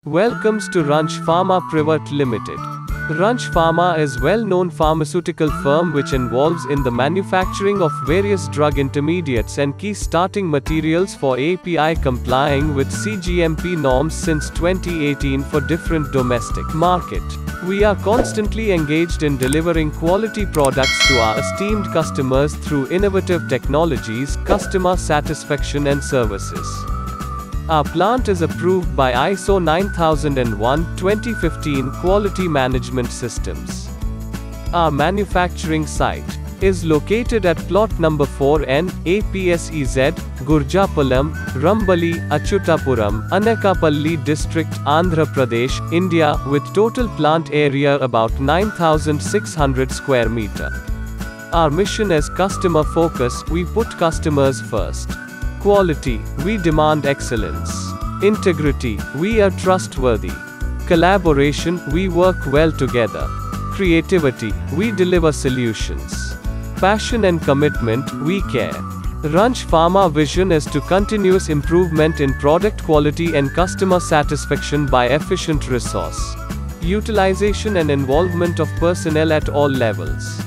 Welcomes to Ransh Pharma Private Limited. Ransh Pharma is a well-known pharmaceutical firm which involves in the manufacturing of various drug intermediates and key starting materials for API complying with cGMP norms since 2018 for different domestic market. We are constantly engaged in delivering quality products to our esteemed customers through innovative technologies, customer satisfaction and services. Our plant is approved by ISO 9001:2015 Quality Management Systems. Our manufacturing site is located at plot number 4N, APSEZ, Gurjapalem, Rambilli, Atchutapuram, Anakapalli District, Andhra Pradesh, India, with total plant area about 9,600 square meter. Our mission is customer focus, we put customers first. Quality, we demand excellence. Integrity, we are trustworthy. Collaboration, we work well together. Creativity, we deliver solutions. Passion and commitment, we care. Ransh Pharma vision is to continuous improvement in product quality and customer satisfaction by efficient resource utilization and involvement of personnel at all levels.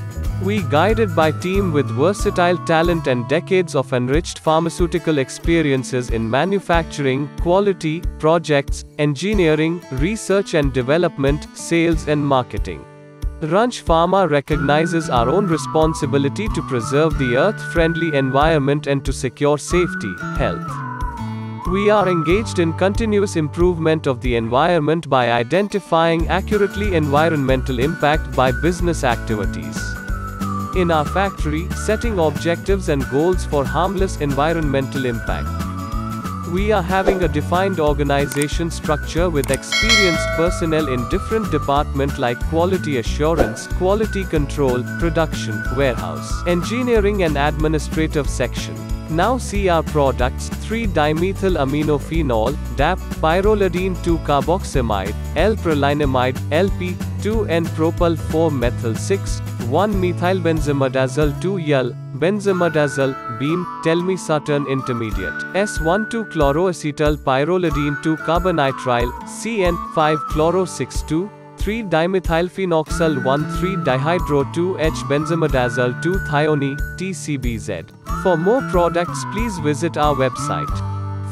We guided by team with versatile talent and decades of enriched pharmaceutical experiences in manufacturing, quality, projects, engineering, research and development, sales and marketing. Ransh Pharma recognizes our own responsibility to preserve the earth-friendly environment and to secure safety, health. We are engaged in continuous improvement of the environment by identifying accurately environmental impact by business activities. In our factory, setting objectives and goals for harmless environmental impact. We are having a defined organization structure with experienced personnel in different departments like quality assurance, quality control, production, warehouse, engineering and administrative section. Now see our products: 3-dimethyl-aminophenol, DAP, pyrrolidine 2-carboxamide, L-prolinamide, LP2N-propyl-4-methyl-6, 1-methylbenzimidazole 2-yl, benzimidazole, beam, telmisartan intermediate, S12-chloroacetyl pyrrolidine 2-carbonitrile, CN5-chloro-6-2, 3-dimethylphenoxyl 1,3-dihydro-2-H-benzimidazole 2-thione, TCBZ. For more products, please visit our website.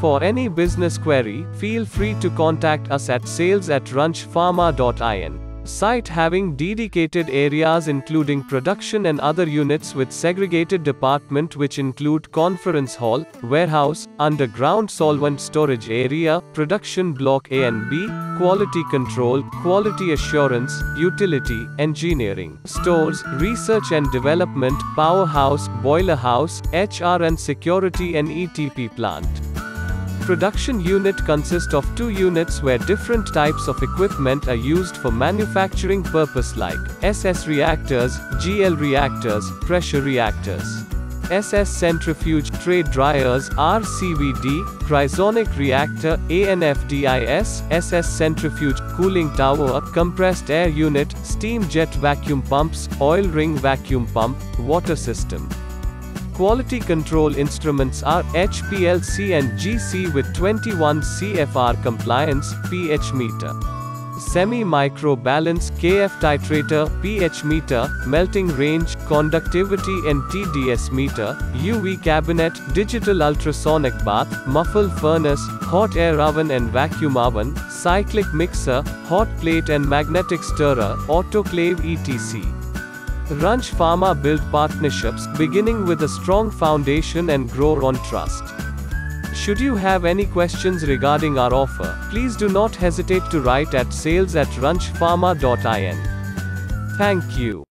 For any business query, feel free to contact us at sales@ranchpharma.in. Site having dedicated areas including production and other units with segregated department which include conference hall, warehouse, underground solvent storage area, production block A and B, quality control, quality assurance, utility, engineering, stores, research and development, powerhouse, boiler house, HR and security and ETP plant. Production unit consists of 2 units where different types of equipment are used for manufacturing purpose like SS reactors, GL reactors, pressure reactors, SS centrifuge, tray dryers, RCVD, cryogenic reactor, ANFDIS, SS centrifuge, cooling tower, compressed air unit, steam jet vacuum pumps, oil ring vacuum pump, water system. Quality control instruments are HPLC and GC with 21 CFR compliance, pH meter, semi-micro balance, KF titrator, pH meter, melting range, conductivity and TDS meter, UV cabinet, digital ultrasonic bath, muffle furnace, hot air oven and vacuum oven, cyclic mixer, hot plate and magnetic stirrer, autoclave etc. Ransh Pharma build partnerships, beginning with a strong foundation and grow on trust. Should you have any questions regarding our offer, please do not hesitate to write at sales@ranchpharma.in. Thank you.